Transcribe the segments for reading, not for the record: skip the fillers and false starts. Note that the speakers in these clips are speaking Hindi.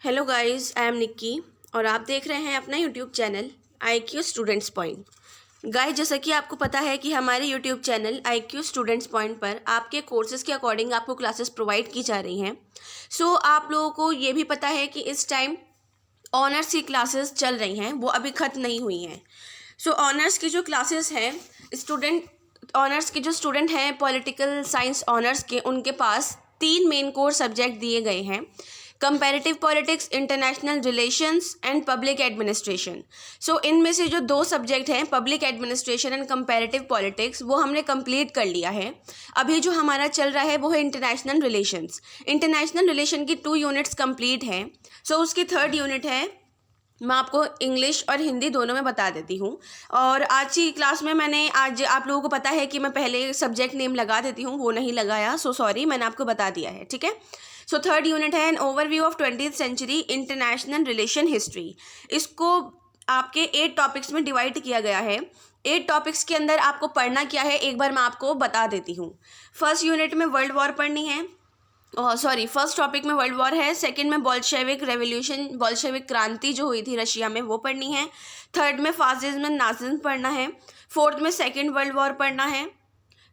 Hello guys, I am Nikki और आप देख रहे हैं अपना YouTube channel IQ students point. Guys, जैसा कि आपको पता है कि हमारे YouTube channel IQ students point पर आपके कोर्सेज़ के अकॉर्डिंग आपको क्लासेस प्रोवाइड की जा रही हैं। सो आप लोगों को ये भी पता है कि इस टाइम ऑनर्स की क्लासेस चल रही हैं, वो अभी ख़त्म नहीं हुई हैं। सो ऑनर्स की जो क्लासेस हैं, ऑनर्स के जो स्टूडेंट हैं पॉलिटिकल साइंस ऑनर्स के, उनके पास 3 मेन कोर सब्जेक्ट दिए गए हैं: comparative politics, international relations and public administration. So इनमें से जो 2 सब्जेक्ट हैं, public administration and comparative politics, वो हमने कंप्लीट कर लिया है। अभी जो हमारा चल रहा है वो है इंटरनेशनल रिलेशंस। इंटरनेशनल रिलेशन की 2 यूनिट्स कंप्लीट हैं। सो उसकी 3rd यूनिट है, मैं आपको इंग्लिश और हिंदी दोनों में बता देती हूँ। और आज की क्लास में आज आप लोगों को पता है कि मैं पहले सब्जेक्ट नेम लगा देती हूँ, वो नहीं लगाया, सो सॉरी, मैंने आपको बता दिया है, ठीक है। सो 3rd यूनिट है an overview of 20th century international relation history. इसको आपके 8 टॉपिक्स में डिवाइड किया गया है। 8 टॉपिक्स के अंदर आपको पढ़ना क्या है, एक बार मैं आपको बता देती हूँ। फर्स्ट यूनिट में वर्ल्ड वॉर पढ़नी है, फर्स्ट टॉपिक में वर्ल्ड वॉर है। सेकंड में बोल्शेविक रेवोल्यूशन, बोल्शेविक क्रांति जो हुई थी रशिया में, वो पढ़नी है। 3rd में फासिज्म एंड नाजिज्म पढ़ना है। 4th में सेकंड वर्ल्ड वॉर पढ़ना है।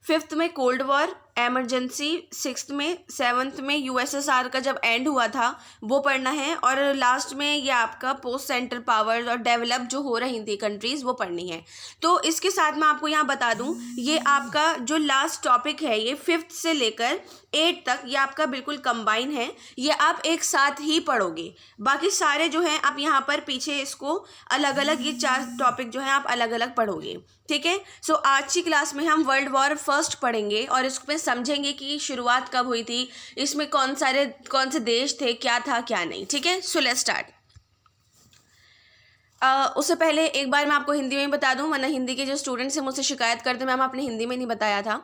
5th में कोल्ड वॉर एमरजेंसी। 6th में 7th में USSR का जब एंड हुआ था वो पढ़ना है। और लास्ट में ये आपका पोस्ट सेंट्रल पावर्स और डेवलप जो हो रही थी कंट्रीज़, वो पढ़नी है। तो इसके साथ मैं आपको यहाँ बता दूँ, ये आपका जो लास्ट टॉपिक है, ये 5th से लेकर 8 तक ये आपका बिल्कुल कंबाइन है। ये आप एक साथ ही पढ़ोगे। बाकी सारे जो हैं आप यहाँ पर पीछे इसको अलग अलग, ये 4 टॉपिक जो हैं आप अलग अलग पढ़ोगे, ठीक है। सो आज की क्लास में हम वर्ल्ड वॉर फर्स्ट पढ़ेंगे और इसमें समझेंगे कि शुरुआत कब हुई थी, इसमें कौन से देश थे, क्या था क्या नहीं, ठीक है। So let's start. उससे पहले एक बार मैं आपको हिंदी में बता दूं, वरना हिंदी के जो स्टूडेंट्स हैं मुझसे शिकायत करते, मैम आपने हिंदी में नहीं बताया था।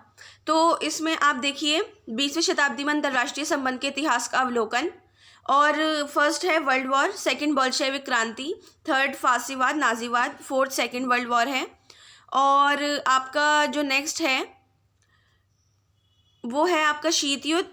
तो इसमें आप देखिए, 20वीं शताब्दी में अंतर्राष्ट्रीय संबंध के इतिहास का अवलोकन। और फर्स्ट है वर्ल्ड वॉर, सेकंड बोल्शेविक क्रांति, 3rd फासीवाद नाजीवाद, 4th second world war है। और आपका जो नेक्स्ट है वो है आपका शीत युद्ध,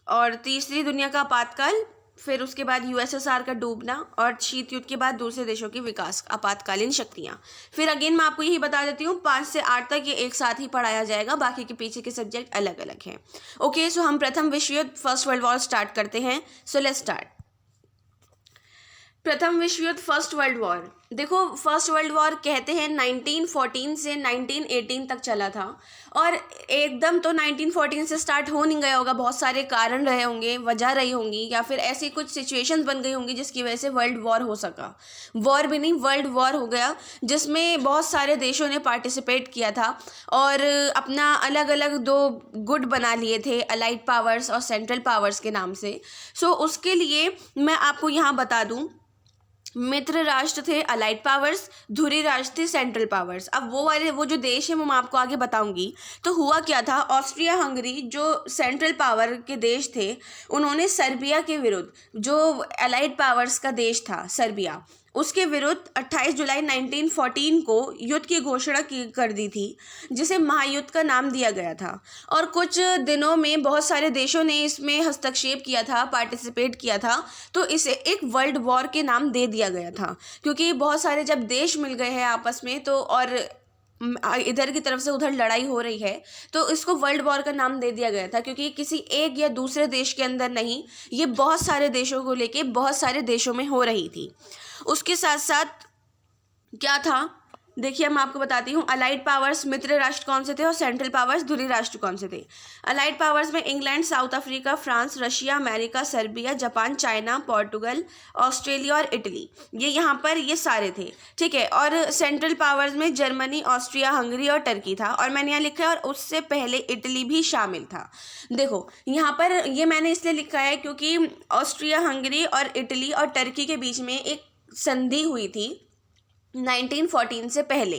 और तीसरी दुनिया का आपातकाल, फिर उसके बाद USSR का डूबना, और शीत युद्ध के बाद दूसरे देशों की विकास आपातकालीन शक्तियाँ। फिर अगेन मैं आपको यही बता देती हूँ, 5 से 8 तक ये एक साथ ही पढ़ाया जाएगा, बाकी के पीछे के सब्जेक्ट अलग अलग हैं। ओके, सो हम प्रथम विश्व युद्ध, फर्स्ट वर्ल्ड वॉर स्टार्ट करते हैं। So let's start. प्रथम विश्व युद्ध, फर्स्ट वर्ल्ड वॉर। देखो, फर्स्ट वर्ल्ड वॉर कहते हैं 1914 से 1918 तक चला था। और एकदम तो 1914 से स्टार्ट हो नहीं गया होगा, बहुत सारे कारण रहे होंगे, वजह रही होंगी, या फिर ऐसी कुछ सिचुएशंस बन गई होंगी जिसकी वजह से वर्ल्ड वॉर हो सका। वॉर भी नहीं, वर्ल्ड वॉर हो गया, जिसमें बहुत सारे देशों ने पार्टिसिपेट किया था और अपना अलग अलग 2 गुट बना लिए थे, अलाइड पावर्स और सेंट्रल पावर्स के नाम से। सो उसके लिए मैं आपको यहाँ बता दूँ, मित्र राष्ट्र थे अलाइड पावर्स, धुरी राष्ट्र थे सेंट्रल पावर्स। अब वो जो देश है वो मैं आपको आगे बताऊंगी। तो हुआ क्या था, ऑस्ट्रिया हंगरी जो सेंट्रल पावर के देश थे, उन्होंने सर्बिया के विरुद्ध, जो अलाइड पावर्स का देश था सर्बिया, उसके विरुद्ध 28 जुलाई 1914 को युद्ध की घोषणा कर दी थी, जिसे महायुद्ध का नाम दिया गया था। और कुछ दिनों में बहुत सारे देशों ने इसमें हस्तक्षेप किया था, पार्टिसिपेट किया था, तो इसे एक वर्ल्ड वॉर के नाम दे दिया गया था। क्योंकि बहुत सारे जब देश मिल गए हैं आपस में, तो और इधर की तरफ से उधर लड़ाई हो रही है, तो इसको वर्ल्ड वॉर का नाम दे दिया गया था। क्योंकि किसी एक या दूसरे देश के अंदर नहीं, ये बहुत सारे देशों को लेके बहुत सारे देशों में हो रही थी। उसके साथ साथ क्या था, देखिए मैं आपको बताती हूँ। अलाइड पावर्स मित्र राष्ट्र कौन से थे और सेंट्रल पावर्स धुरी राष्ट्र कौन से थे। अलाइड पावर्स में England, south Africa, France, Russia, America, Serbia, Japan, China, Portugal, Australia और इटली, ये यहाँ पर ये सारे थे, ठीक है। और सेंट्रल पावर्स में जर्मनी, ऑस्ट्रिया, हंगरी और टर्की था। और मैंने यहाँ लिखा है और उससे पहले इटली भी शामिल था। देखो यहाँ पर ये मैंने इसलिए लिखा है क्योंकि ऑस्ट्रिया, हंगरी और इटली और टर्की के बीच में एक संधि हुई थी 1914 से पहले।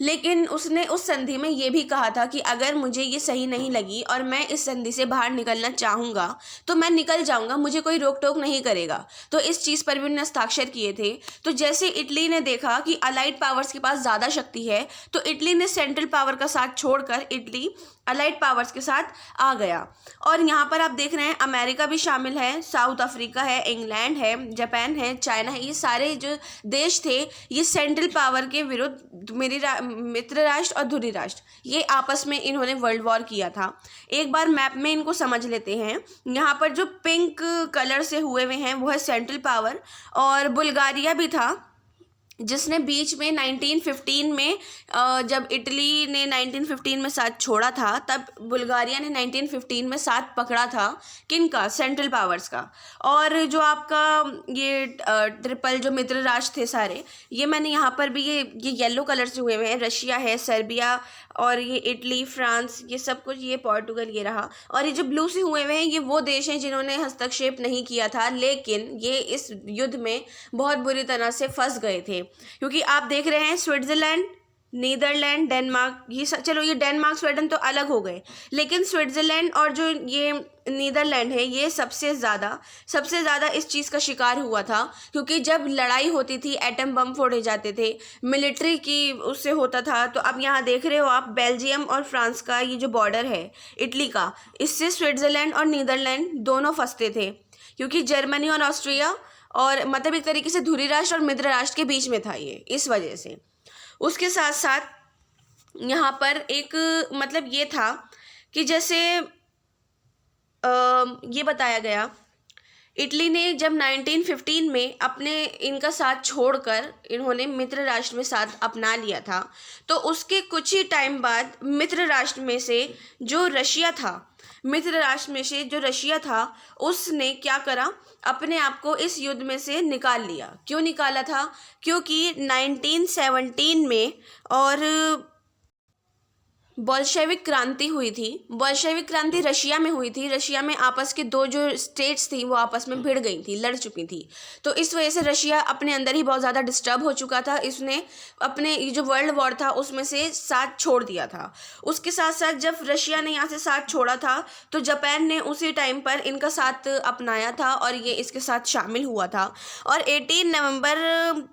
लेकिन उसने उस संधि में ये भी कहा था कि अगर मुझे ये सही नहीं लगी और मैं इस संधि से बाहर निकलना चाहूँगा तो मैं निकल जाऊँगा, मुझे कोई रोक टोक नहीं करेगा। तो इस चीज़ पर भी उन्होंने हस्ताक्षर किए थे। तो जैसे इटली ने देखा कि अलाइड पावर्स के पास ज़्यादा शक्ति है, तो इटली ने सेंट्रल पावर का साथ छोड़कर इटली अलाइड पावर्स के साथ आ गया। और यहाँ पर आप देख रहे हैं अमेरिका भी शामिल है, साउथ अफ्रीका है, इंग्लैंड है, जापान है, चाइना है, ये सारे जो देश थे ये सेंट्रल पावर के विरुद्ध मित्र राष्ट्र और धुरी राष्ट्र ये आपस में इन्होंने वर्ल्ड वॉर किया था। एक बार मैप में इनको समझ लेते हैं। यहाँ पर जो पिंक कलर से हुए हुए हैं वो है सेंट्रल पावर, और बुल्गारिया भी था जिसने बीच में 1915 में जब इटली ने 1915 में साथ छोड़ा था तब बुल्गारिया ने 1915 में साथ पकड़ा था किनका, सेंट्रल पावर्स का। और जो आपका ये ट्रिपल जो मित्र राष्ट्र थे सारे, ये मैंने यहाँ पर भी ये येलो कलर से हुए हुए हैं, रशिया है, सर्बिया और ये इटली, फ्रांस, ये सब कुछ, ये पोर्टुगल ये रहा। और ये जो ब्लू से हुए हुए हैं ये वो देश हैं जिन्होंने हस्तक्षेप नहीं किया था, लेकिन ये इस युद्ध में बहुत बुरी तरह से फंस गए थे। क्योंकि आप देख रहे हैं स्विट्ज़रलैंड, नीदरलैंड, डेनमार्क, ये चलो ये डेनमार्क स्वीडन तो अलग हो गए, लेकिन स्विट्ज़रलैंड और जो ये नीदरलैंड है ये सबसे ज़्यादा इस चीज़ का शिकार हुआ था। क्योंकि जब लड़ाई होती थी एटम बम फोड़े जाते थे, मिलिट्री की उससे होता था। तो अब यहाँ देख रहे हो आप बेल्जियम और फ्रांस का ये जो बॉर्डर है इटली का, इससे स्विट्ज़रलैंड और नीदरलैंड दोनों फंसते थे, क्योंकि जर्मनी और ऑस्ट्रिया और मतलब एक तरीके से धुरी राष्ट्र और मित्र राष्ट्र के बीच में था ये, इस वजह से। उसके साथ साथ यहाँ पर एक मतलब ये था कि जैसे ये बताया गया, इटली ने जब 1915 में अपने इनका साथ छोड़कर इन्होंने मित्र राष्ट्र में साथ अपना लिया था, तो उसके कुछ ही टाइम बाद मित्र राष्ट्र में से जो रशिया था उसने क्या करा, अपने आप को इस युद्ध में से निकाल लिया। क्यों निकाला था? क्योंकि 1917 में और बोल्शेविक क्रांति हुई थी। बोल्शेविक क्रांति रशिया में हुई थी। रशिया में आपस के दो जो स्टेट्स थी वो आपस में भिड़ गई थी, लड़ चुकी थी। तो इस वजह से रशिया अपने अंदर ही बहुत ज़्यादा डिस्टर्ब हो चुका था। इसने अपने जो वर्ल्ड वॉर था उसमें से साथ छोड़ दिया था। उसके साथ साथ जब रशिया ने यहाँ से साथ छोड़ा था तो जापान ने उसी टाइम पर इनका साथ अपनाया था और ये इसके साथ शामिल हुआ था। और 18 नवंबर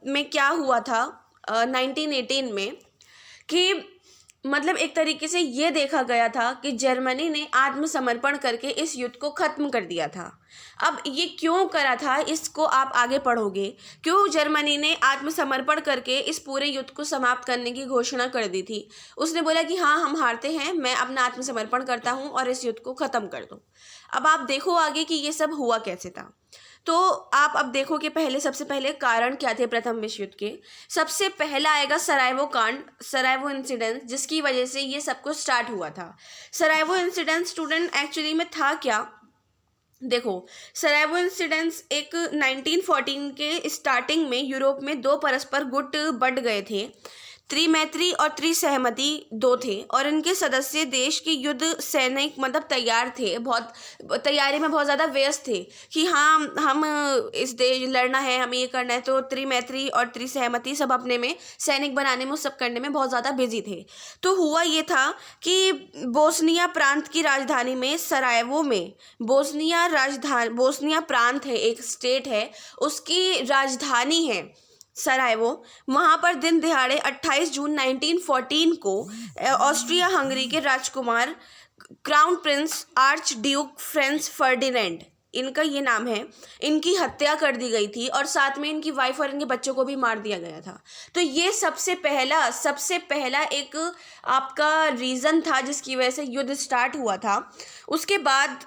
में क्या हुआ था 1918 में कि मतलब एक तरीके से ये देखा गया था कि जर्मनी ने आत्मसमर्पण करके इस युद्ध को ख़त्म कर दिया था। अब ये क्यों करा था इसको आप आगे पढ़ोगे। क्यों जर्मनी ने आत्मसमर्पण करके इस पूरे युद्ध को समाप्त करने की घोषणा कर दी थी? उसने बोला कि हाँ हम हारते हैं, मैं अपना आत्मसमर्पण करता हूँ और इस युद्ध को ख़त्म कर दूँ। अब आप देखो आगे कि ये सब हुआ कैसे था। तो आप अब देखो कि सबसे पहले कारण क्या थे प्रथम विश्व युद्ध के। सबसे पहला आएगा सरायवो कांड, सरायवो इंसिडेंट, जिसकी वजह से ये सब कुछ स्टार्ट हुआ था। सरायवो इंसिडेंट स्टूडेंट एक्चुअली में था क्या? देखो, सरायवो इंसिडेंट्स एक 1914 के स्टार्टिंग में यूरोप में दो परस्पर गुट बढ़ गए थे। त्रिमैत्री और त्रिसहमति दो थे और इनके सदस्य देश की युद्ध सैनिक मतलब तैयार थे, बहुत तैयारी में बहुत ज़्यादा व्यस्त थे कि हाँ हम इस देश लड़ना है, हमें ये करना है। तो त्रिमैत्री और त्रिसहमति सब अपने में सैनिक बनाने में, उस सब करने में बहुत ज़्यादा बिजी थे। तो हुआ ये था कि बोस्निया प्रांत की राजधानी में सरायवो में, बोस्निया प्रांत है, एक स्टेट है, उसकी राजधानी है सरायवो। वहाँ पर दिन दिहाड़े 28 जून 1914 को ऑस्ट्रिया हंगरी के राजकुमार crown prince archduke Franz Ferdinand, इनका ये नाम है, इनकी हत्या कर दी गई थी और साथ में इनकी वाइफ और इनके बच्चों को भी मार दिया गया था। तो ये सबसे पहला एक आपका रीज़न था जिसकी वजह से युद्ध स्टार्ट हुआ था। उसके बाद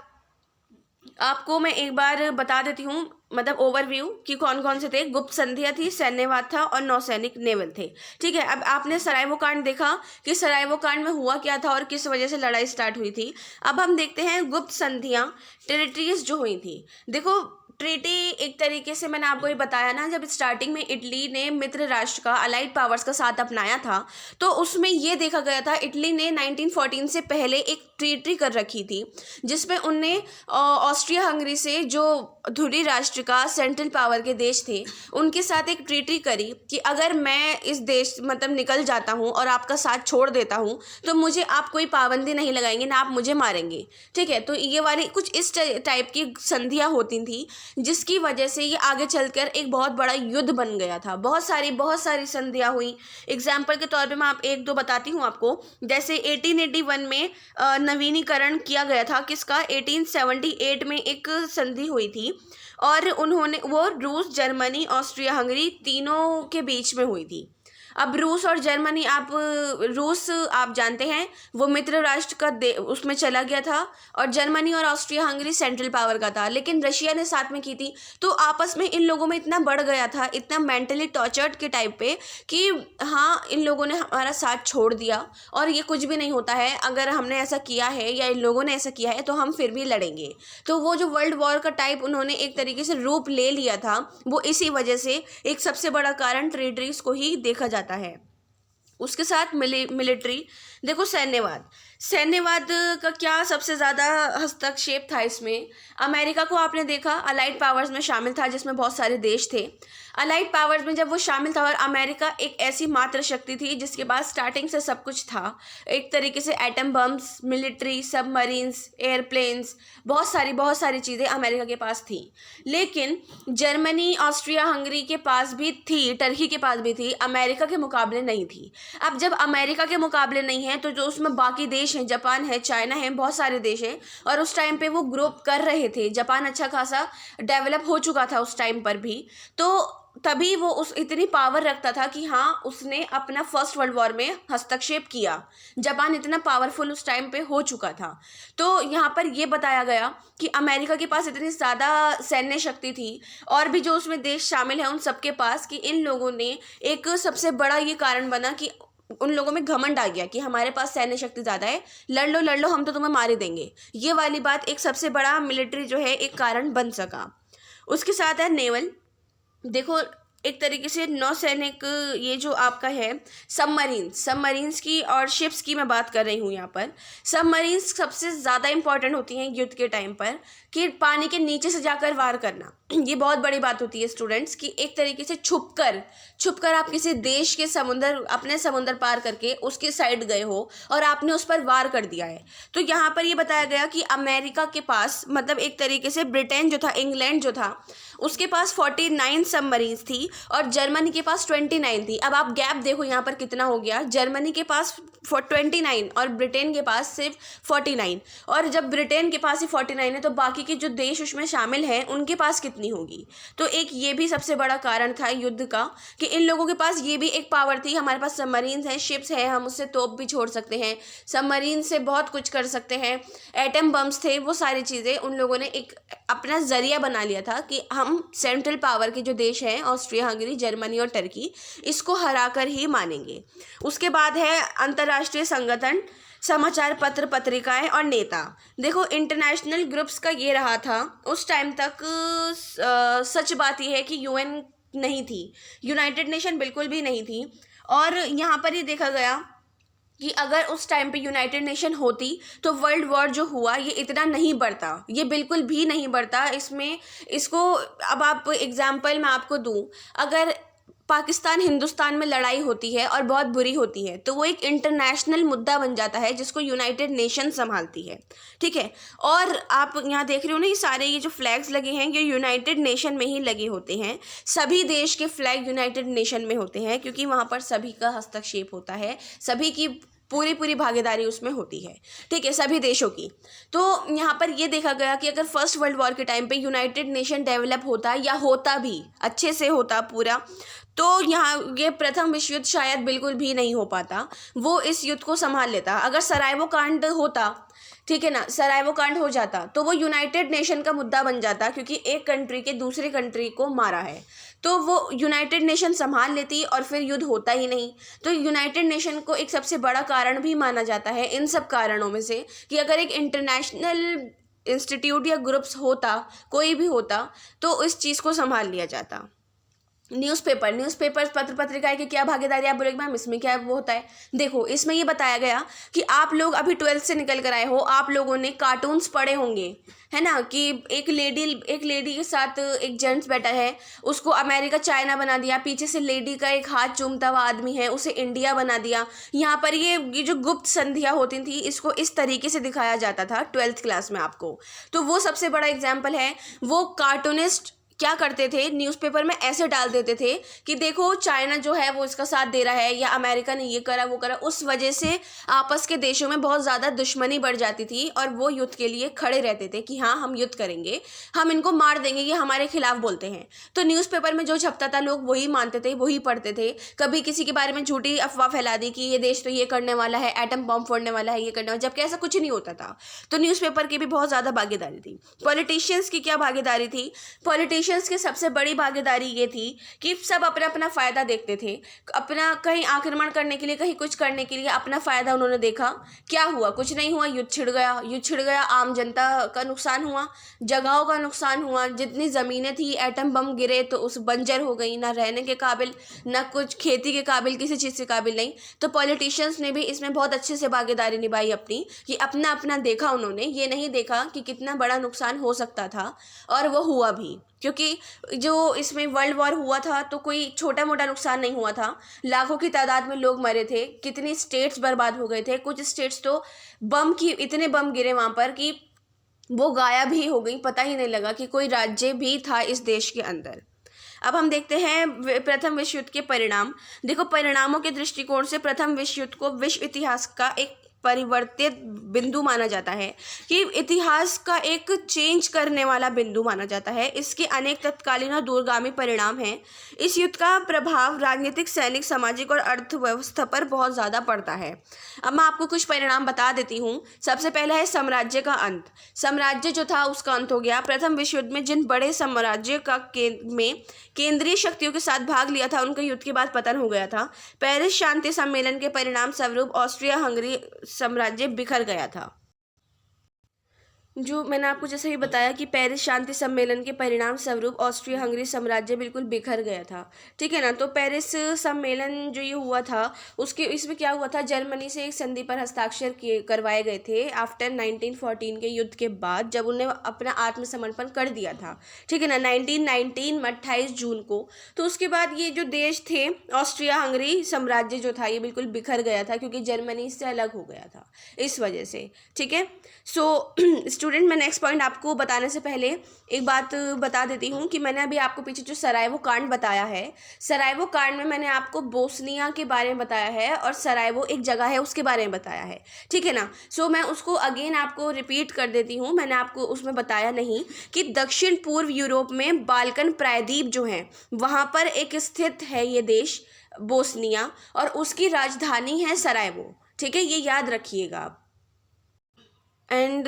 आपको मैं एक बार बता देती हूँ मतलब ओवरव्यू कि कौन कौन से थे। गुप्त संधियाँ थी, सैन्यवाद था और नौसैनिक नेवल थे। ठीक है, अब आपने सरायवो कांड देखा कि सरायवो कांड में हुआ क्या था और किस वजह से लड़ाई स्टार्ट हुई थी। अब हम देखते हैं गुप्त संधियाँ, टेरिटरीज जो हुई थी। देखो ट्रीटी एक तरीके से मैंने आपको ये बताया ना, जब स्टार्टिंग में इटली ने मित्र राष्ट्र का, अलाइड पावर्स का साथ अपनाया था तो उसमें ये देखा गया था इटली ने 1914 से पहले एक ट्रीटी कर रखी थी, जिसमें उनने ऑस्ट्रिया हंगरी से, जो धुरी राष्ट्र का सेंट्रल पावर के देश थे, उनके साथ एक ट्रीटी करी कि अगर मैं इस देश मतलब निकल जाता हूँ और आपका साथ छोड़ देता हूँ तो मुझे आप कोई पाबंदी नहीं लगाएंगे, ना आप मुझे मारेंगे। ठीक है, तो ये वाली कुछ इस टाइप की संधियाँ होती थी, जिसकी वजह से ये आगे चलकर एक बहुत बड़ा युद्ध बन गया था। बहुत सारी संधियाँ हुई। एग्जाम्पल के तौर पे मैं आप एक दो बताती हूँ आपको। जैसे 1881 में नवीनीकरण किया गया था किसका, 1878 में एक संधि हुई थी, और उन्होंने वो रूस, जर्मनी, ऑस्ट्रिया हंगरी तीनों के बीच में हुई थी। अब रूस और जर्मनी, रूस आप जानते हैं वो मित्र राष्ट्र का उसमें चला गया था, और जर्मनी और ऑस्ट्रिया हंगरी सेंट्रल पावर का था, लेकिन रशिया ने साथ में की थी। तो आपस में इन लोगों में इतना बढ़ गया था, इतना मेंटली टॉर्चर्ड के टाइप पे, कि हाँ इन लोगों ने हमारा साथ छोड़ दिया और ये कुछ भी नहीं होता है, अगर हमने ऐसा किया है या इन लोगों ने ऐसा किया है तो हम फिर भी लड़ेंगे। तो वो जो वर्ल्ड वॉर का टाइप उन्होंने एक तरीके से रूप ले लिया था, वो इसी वजह से एक सबसे बड़ा कारण ट्रेडरीज को ही देखा जाता है। उसके साथ मिलिट्री, देखो सैन्यवाद का क्या सबसे ज़्यादा हस्तक्षेप था इसमें। अमेरिका को आपने देखा अलाइड पावर्स में शामिल था, जिसमें बहुत सारे देश थे। अलाइड पावर्स में जब वो शामिल था, और अमेरिका एक ऐसी मात्र शक्ति थी जिसके पास स्टार्टिंग से सब कुछ था, एक तरीके से atom bombs, military, submarines, airplanes, बहुत सारी चीज़ें अमेरिका के पास थी। लेकिन जर्मनी, ऑस्ट्रिया हंगरी के पास भी थी, टर्की के पास भी थी, अमेरिका के मुकाबले नहीं थी। अब जब अमेरिका के मुकाबले नहीं है तो जो उसमें बाकी देश हैं, जापान है, चाइना है, बहुत सारे देश हैं, और उस टाइम पे वो ग्रुप कर रहे थे। जापान अच्छा खासा डेवलप हो चुका था उस टाइम पर भी, तो तभी वो उस इतनी पावर रखता था कि हाँ उसने अपना फर्स्ट वर्ल्ड वॉर में हस्तक्षेप किया। जापान इतना पावरफुल उस टाइम पे हो चुका था। तो यहाँ पर ये बताया गया कि अमेरिका के पास इतनी ज़्यादा सैन्य शक्ति थी, और भी जो उसमें देश शामिल हैं उन सबके पास, कि इन लोगों ने एक सबसे बड़ा ये कारण बना कि उन लोगों में घमंड आ गया कि हमारे पास सैन्य शक्ति ज़्यादा है, लड़ लो हम तो तुम्हें मार ही देंगे। ये वाली बात एक सबसे बड़ा मिलिट्री जो है एक कारण बन सका। उसके साथ है नेवल। देखो एक तरीके से नौसैनिक, ये जो आपका है सबमरीन्स की और शिप्स की मैं बात कर रही हूँ यहाँ पर। सबमरीन्स सबसे ज़्यादा इंपॉर्टेंट होती हैं युद्ध के टाइम पर, कि पानी के नीचे से जाकर वार करना। ये बहुत बड़ी बात होती है स्टूडेंट्स, कि एक तरीके से छुपकर आप किसी देश के अपने समुंदर पार करके उसके साइड गए हो और आपने उस पर वार कर दिया है। तो यहाँ पर ये बताया गया कि अमेरिका के पास, मतलब एक तरीके से ब्रिटेन जो था, इंग्लैंड जो था, उसके पास 49 सबमरीन्स थी और जर्मनी के पास 29 थी। अब आप गैप देखो यहाँ पर कितना हो गया, जर्मनी के पास 29 और ब्रिटेन के पास सिर्फ 49। और जब ब्रिटेन के पास ही 49 है तो बाकी के जो देश उसमें शामिल हैं उनके पास कितनी होगी। तो एक ये भी सबसे बड़ा कारण था युद्ध का, कि इन लोगों के पास ये भी एक पावर थी, हमारे पास सबमरीन्स हैं, शिप्स हैं, हम उससे तोप भी छोड़ सकते हैं, सबमरीन से बहुत कुछ कर सकते हैं, एटम बम्स थे, वो सारी चीज़ें उन लोगों ने एक अपना जरिया बना लिया था कि हम सेंट्रल पावर के जो देश हैं ऑस्ट्रिया हंगरी, जर्मनी और टर्की, इसको हरा कर ही मानेंगे। उसके बाद है अंतर्राष्ट्रीय संगठन, समाचार पत्र, पत्रिकाएं और नेता। देखो इंटरनेशनल ग्रुप्स का ये रहा था उस टाइम तक, सच बात यह है कि यूएन नहीं थी, यूनाइटेड नेशन बिल्कुल भी नहीं थी। और यहाँ पर ये देखा गया कि अगर उस टाइम पे यूनाइटेड नेशन होती तो वर्ल्ड वॉर जो हुआ ये इतना नहीं बढ़ता, ये बिल्कुल भी नहीं बढ़ता। इसको अब आप एग्जाम्पल मैं आपको दूं, अगर पाकिस्तान हिंदुस्तान में लड़ाई होती है और बहुत बुरी होती है तो वो एक इंटरनेशनल मुद्दा बन जाता है जिसको यूनाइटेड नेशन संभालती है, ठीक है। और आप यहाँ देख रहे हो ना, ये जो फ्लैग्स लगे हैं ये यूनाइटेड नेशन में ही लगे होते हैं। सभी देश के फ्लैग यूनाइटेड नेशन में होते हैं क्योंकि वहाँ पर सभी का हस्तक्षेप होता है, सभी की पूरी भागीदारी उसमें होती है, ठीक है, सभी देशों की। तो यहाँ पर ये देखा गया कि अगर फर्स्ट वर्ल्ड वॉर के टाइम पे यूनाइटेड नेशन डेवलप होता या होता भी अच्छे से होता पूरा, तो यहाँ ये प्रथम विश्व युद्ध शायद बिल्कुल भी नहीं हो पाता, वो इस युद्ध को संभाल लेता। अगर सरायवो कांड होता, ठीक है ना, सरायवो कांड हो जाता तो वो यूनाइटेड नेशन का मुद्दा बन जाता क्योंकि एक कंट्री के दूसरे कंट्री को मारा है, तो वो यूनाइटेड नेशन संभाल लेती और फिर युद्ध होता ही नहीं। तो यूनाइटेड नेशन को एक सबसे बड़ा कारण भी माना जाता है इन सब कारणों में से, कि अगर एक इंटरनेशनल इंस्टीट्यूट या ग्रुप्स होता, कोई भी होता, तो इस चीज़ को संभाल लिया जाता। न्यूज़पेपर पत्र पत्रिकाएं की क्या भागीदारी, आप बोलेंगे मैम इसमें क्या वो होता है। देखो इसमें ये बताया गया कि आप लोग अभी 12th से निकल कर आए हो, आप लोगों ने कार्टून्स पढ़े होंगे, है ना, कि एक लेडी के साथ एक जेंट्स बैठा है, उसको अमेरिका चाइना बना दिया, पीछे से लेडी का एक हाथ चूमता हुआ आदमी है, उसे इंडिया बना दिया। यहाँ पर ये जो गुप्त संधियाँ होती थी इसको इस तरीके से दिखाया जाता था 12th क्लास में आपको। तो वो सबसे बड़ा एग्जाम्पल है। वो कार्टूनिस्ट क्या करते थे, न्यूज़पेपर में ऐसे डाल देते थे कि देखो चाइना जो है वो इसका साथ दे रहा है, या अमेरिका ने ये करा वो करा। उस वजह से आपस के देशों में बहुत ज़्यादा दुश्मनी बढ़ जाती थी और वो युद्ध के लिए खड़े रहते थे कि हाँ हम युद्ध करेंगे, हम इनको मार देंगे, ये हमारे खिलाफ बोलते हैं। तो न्यूज़पेपर में जो छपता था लोग वही मानते थे, वही पढ़ते थे। कभी किसी के बारे में झूठी अफवाह फैला दी कि ये देश तो ये करने वाला है, एटम बम फोड़ने वाला है, ये करने वाला, जबकि ऐसा कुछ नहीं होता था। तो न्यूज़पेपर की भी बहुत ज़्यादा भागीदारी थी। पॉलिटिशियंस की क्या भागीदारी थी, पॉलिटिशियंस की सबसे बड़ी भागीदारी ये थी कि सब अपना अपना फ़ायदा देखते थे, अपना कहीं आक्रमण करने के लिए, कहीं कुछ करने के लिए अपना फ़ायदा उन्होंने देखा। क्या हुआ, कुछ नहीं हुआ, युद्ध छिड़ गया, आम जनता का नुकसान हुआ, जगहों का नुकसान हुआ, जितनी ज़मीनें थी एटम बम गिरे तो उस बंजर हो गई, ना रहने के काबिल, ना कुछ खेती के काबिल, किसी चीज़ के काबिल नहीं। तो पॉलिटिशियंस ने भी इसमें बहुत अच्छे से भागीदारी निभाई अपनी, कि अपना अपना देखा उन्होंने, ये नहीं देखा कि कितना बड़ा नुकसान हो सकता था, और वो हुआ भी। क्योंकि जो इसमें वर्ल्ड वॉर हुआ था तो कोई छोटा मोटा नुकसान नहीं हुआ था, लाखों की तादाद में लोग मरे थे, कितनी स्टेट्स बर्बाद हो गए थे, कुछ स्टेट्स तो इतने बम गिरे वहाँ पर कि वो गायब ही हो गई, पता ही नहीं लगा कि कोई राज्य भी था इस देश के अंदर। अब हम देखते हैं प्रथम विश्व युद्ध के परिणाम। देखो परिणामों के दृष्टिकोण से प्रथम विश्व युद्ध को विश्व इतिहास का एक परिवर्तित बिंदु माना जाता है, कि इतिहास का एक चेंज करने वाला बिंदु माना जाता है। इसके अनेक तत्कालीन और दूरगामी परिणाम हैं। इस युद्ध का प्रभाव राजनीतिक, सैनिक, सामाजिक और अर्थव्यवस्था पर बहुत ज़्यादा पड़ता है। अब मैं आपको कुछ परिणाम बता देती हूँ। सबसे पहला है साम्राज्य का अंत। साम्राज्य जो था उसका अंत हो गया। प्रथम विश्व युद्ध में जिन बड़े साम्राज्य का केंद्रीय शक्तियों के साथ भाग लिया था उनका युद्ध के बाद पतन हो गया था। पेरिस शांति सम्मेलन के परिणाम स्वरूप ऑस्ट्रिया हंगरी साम्राज्य बिखर गया था। जो मैंने आपको जैसे ही बताया कि पेरिस शांति सम्मेलन के परिणाम स्वरूप ऑस्ट्रिया हंगरी साम्राज्य बिल्कुल बिखर गया था, ठीक है ना। तो पेरिस सम्मेलन जो ये हुआ था उसके इसमें क्या हुआ था, जर्मनी से एक संधि पर हस्ताक्षर करवाए गए थे आफ्टर 1914 के युद्ध के बाद, जब उन्हें अपना आत्मसमर्पण कर दिया था, ठीक है ना, 1919 में 28 जून को। तो उसके बाद ये जो देश थे ऑस्ट्रिया हंगरी साम्राज्य जो था ये बिल्कुल बिखर गया था, क्योंकि जर्मनी से अलग हो गया था इस वजह से, ठीक है। सो स्टूडेंट, मैं नेक्स्ट पॉइंट आपको बताने से पहले एक बात बता देती हूँ कि मैंने अभी आपको पीछे जो सरायवो कांड बताया है, सरायवो कांड में मैंने आपको बोस्निया के बारे में बताया है और सरायवो एक जगह है उसके बारे में बताया है, ठीक है ना। सो मैं उसको अगेन आपको रिपीट कर देती हूँ। मैंने आपको उसमें बताया नहीं कि दक्षिण पूर्व यूरोप में बाल्कन प्रायद्वीप जो है वहाँ पर एक स्थित है ये देश बोस्निया, और उसकी राजधानी है सरायवो, ठीक है, ये याद रखिएगा आप। And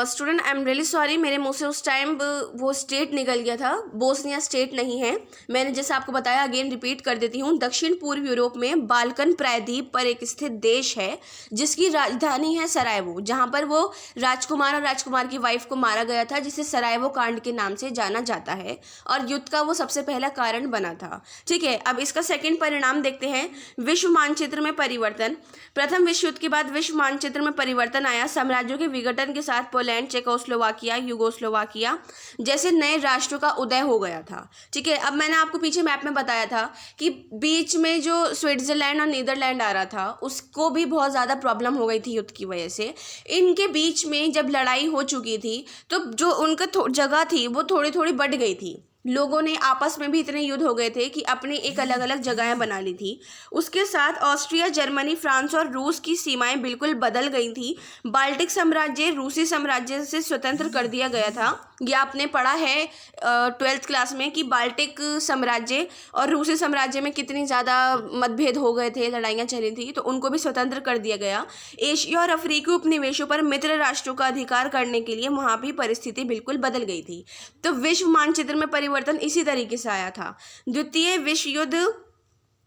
student, I am really sorry, मेरे मुँह से उस टाइम वो स्टेट निकल गया था, बोस्निया स्टेट नहीं है। मैंने जैसे आपको बताया, अगेन रिपीट कर देती हूँ, दक्षिण पूर्व यूरोप में बाल्कन प्रायद्वीप पर एक स्थित देश है जिसकी राजधानी है सरायवो, जहाँ पर वो राजकुमार और राजकुमार की वाइफ को मारा गया था, जिसे सरायवो कांड के नाम से जाना जाता है, और युद्ध का वो सबसे पहला कारण बना था, ठीक है। अब इसका सेकेंड परिणाम देखते हैं, विश्व मानचित्र में परिवर्तन। प्रथम विश्व युद्ध के बाद विश्व मानचित्र में परिवर्तन आया। साम्राज्यों के विघटन के साथ पोलैंड, चेकोस्लोवाकिया, यूगोस्लोवाकिया जैसे नए राष्ट्रों का उदय हो गया था, ठीक है। अब मैंने आपको पीछे मैप में बताया था कि बीच में जो स्विट्जरलैंड और नीदरलैंड आ रहा था उसको भी बहुत ज़्यादा प्रॉब्लम हो गई थी युद्ध की वजह से। इनके बीच में जब लड़ाई हो चुकी थी तो जो उनका जगह थी वो थोड़ी थोड़ी बढ़ गई थी। लोगों ने आपस में भी इतने युद्ध हो गए थे कि अपनी एक अलग अलग जगहें बना ली थी। उसके साथ ऑस्ट्रिया, जर्मनी, फ्रांस और रूस की सीमाएं बिल्कुल बदल गई थी। बाल्टिक साम्राज्य रूसी साम्राज्य से स्वतंत्र कर दिया गया था। यह आपने पढ़ा है 12th क्लास में कि बाल्टिक साम्राज्य और रूसी साम्राज्य में कितनी ज़्यादा मतभेद हो गए थे, लड़ाइयाँ चली थी, तो उनको भी स्वतंत्र कर दिया गया। एशिया और अफ्रीकी उपनिवेशों पर मित्र राष्ट्रों का अधिकार करने के लिए वहाँ भी परिस्थिति बिल्कुल बदल गई थी। तो विश्व मानचित्र में परिवर्तन इसी तरीके से आया था। द्वितीय विश्व युद्ध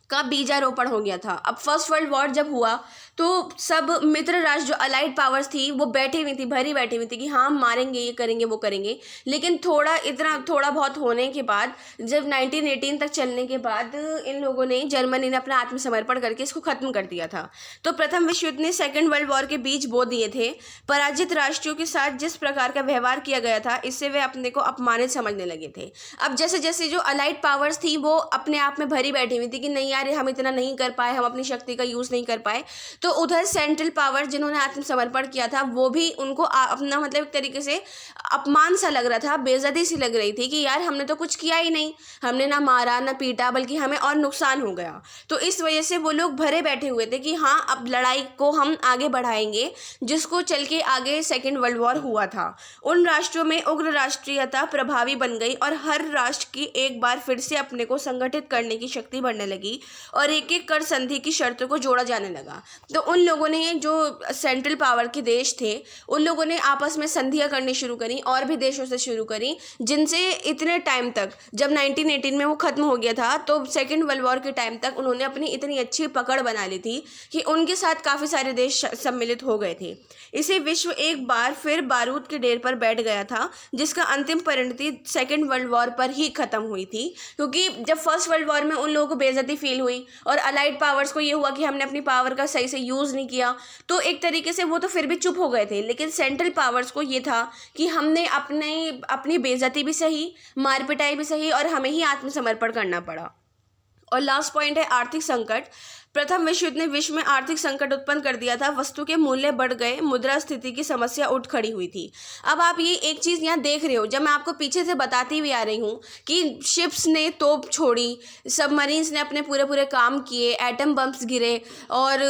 का बीजारोपण हो गया था। अब फर्स्ट वर्ल्ड वॉर जब हुआ तो सब मित्र राष्ट्र जो अलाइड पावर्स थी वो बैठी हुई थी, भरी बैठी हुई थी कि हाँ हम मारेंगे, ये करेंगे, वो करेंगे। लेकिन थोड़ा बहुत होने के बाद, जब 1918 तक चलने के बाद इन लोगों ने, जर्मनी ने अपना आत्मसमर्पण करके इसको ख़त्म कर दिया था। तो प्रथम विश्व युद्ध ने सेकेंड वर्ल्ड वॉर के बीज बो दिए थे। पराजित राष्ट्रों के साथ जिस प्रकार का व्यवहार किया गया था, इससे वे अपने को अपमानित समझने लगे थे। अब जैसे जैसे जो अलाइड पावर्स थी वो अपने आप में भरी बैठी हुई थी कि नहीं यार हम इतना नहीं कर पाए, हम अपनी शक्ति का यूज़ नहीं कर पाए, तो उधर सेंट्रल पावर जिन्होंने आत्मसमर्पण किया था वो भी उनको अपना मतलब एक तरीके से अपमान सा लग रहा था, बेइज्जती सी लग रही थी कि यार हमने तो कुछ किया ही नहीं, हमने ना मारा ना पीटा, बल्कि हमें और नुकसान हो गया। तो इस वजह से वो लोग भरे बैठे हुए थे कि हाँ अब लड़ाई को हम आगे बढ़ाएंगे, जिसको चल के आगे सेकेंड वर्ल्ड वॉर हुआ था। उन राष्ट्रों में उग्र राष्ट्रीयता प्रभावी बन गई और हर राष्ट्र की एक बार फिर से अपने को संगठित करने की शक्ति बढ़ने लगी और एक एक कर संधि की शर्तों को जोड़ा जाने लगा। तो उन लोगों ने, जो सेंट्रल पावर के देश थे, उन लोगों ने आपस में संधियाँ करनी शुरू करी और भी देशों से शुरू करी, जिनसे इतने टाइम तक, जब 1918 में वो ख़त्म हो गया था, तो सेकेंड वर्ल्ड वॉर के टाइम तक उन्होंने अपनी इतनी अच्छी पकड़ बना ली थी कि उनके साथ काफ़ी सारे देश सम्मिलित हो गए थे। इसे विश्व एक बार फिर बारूद के ढेर पर बैठ गया था, जिसका अंतिम परिणति सेकेंड वर्ल्ड वॉर पर ही ख़त्म हुई थी। क्योंकि जब फर्स्ट वर्ल्ड वॉर में उन लोगों को बेइज्जती फील हुई और अलाइड पावर्स को ये हुआ कि हमने अपनी पावर का सही से यूज़ नहीं किया, तो एक तरीके से वो तो फिर भी चुप हो गए थे। लेकिन सेंट्रल पावर्स को ये था कि हमने अपनी बेइज्जती भी सही, मार पिटाई भी सही, और हमें ही आत्मसमर्पण करना पड़ा। और लास्ट पॉइंट है आर्थिक संकट। प्रथम विश्व युद्ध ने विश्व में आर्थिक संकट उत्पन्न कर दिया था। वस्तु के मूल्य बढ़ गए, मुद्रा स्थिति की समस्या उठ खड़ी हुई थी। अब आप ये एक चीज़ यहाँ देख रहे हो, जब मैं आपको पीछे से बताती हुई आ रही हूँ कि शिप्स ने तोप छोड़ी, सबमरीन्स ने अपने पूरे काम किए, एटम बम्स गिरे और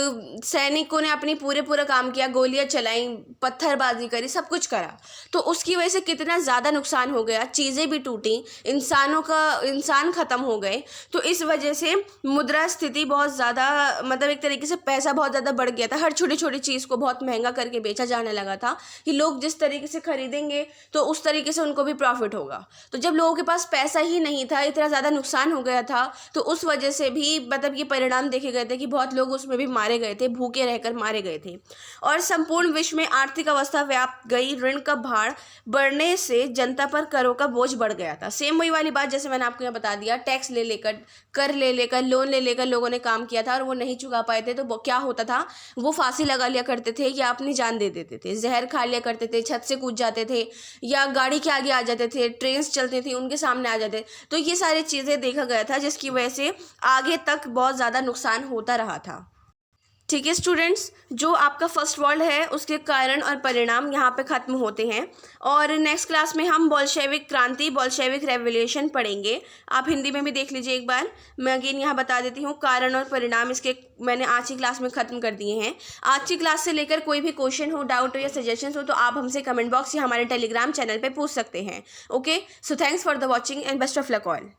सैनिकों ने अपनी पूरा काम किया, गोलियाँ चलाई, पत्थरबाजी करी, सब कुछ करा। तो उसकी वजह से कितना ज़्यादा नुकसान हो गया, चीज़ें भी टूटी, इंसान ख़त्म हो गए। तो इस वजह से मुद्रा स्थिति बहुत ज़्यादा, मतलब एक तरीके से पैसा बहुत ज़्यादा बढ़ गया था। हर छोटी छोटी चीज़ को बहुत महंगा करके बेचा जाने लगा था कि लोग जिस तरीके से खरीदेंगे तो उस तरीके से उनको भी प्रॉफिट होगा। तो जब लोगों के पास पैसा ही नहीं था, इतना ज़्यादा नुकसान हो गया था, तो उस वजह से भी मतलब ये परिणाम देखे गए थे कि बहुत लोग उसमें भी मारे गए थे, भूखे रहकर मारे गए थे। और संपूर्ण विश्व में आर्थिक अवस्था व्याप गई। ऋण का भार बढ़ने से जनता पर करों का बोझ बढ़ गया था। सेम वही वाली बात जैसे मैंने आपको यहाँ बता दिया, टैक्स ले लेकर, कर ले लेकर, लोन ले लेकर लोगों ने काम किया था और वो नहीं चुका पाए थे, तो वो क्या होता था, वो फांसी लगा लिया करते थे या अपनी जान दे देते थे, जहर खा लिया करते थे, छत से कूद जाते थे या गाड़ी के आगे आ जाते थे, ट्रेन चलती थी उनके सामने आ जाते। तो ये सारी चीज़ें देखा गया था, जिसकी वजह से आगे तक बहुत ज़्यादा नुकसान होता रहा था। ठीक है स्टूडेंट्स, जो आपका फर्स्ट वर्ल्ड है उसके कारण और परिणाम यहाँ पे ख़त्म होते हैं। और नेक्स्ट क्लास में हम बोल्शेविक क्रांति, बोल्शेविक रेवोल्यूशन पढ़ेंगे। आप हिंदी में भी देख लीजिए एक बार। मैं अगेन यहाँ बता देती हूँ, कारण और परिणाम इसके मैंने आज की क्लास में ख़त्म कर दिए हैं। आज की क्लास से लेकर कोई भी क्वेश्चन हो, डाउट हो या सजेशन हो, तो आप हमसे कमेंट बॉक्स या हमारे टेलीग्राम चैनल पर पूछ सकते हैं। Okay, so thanks for the watching and best of luck all.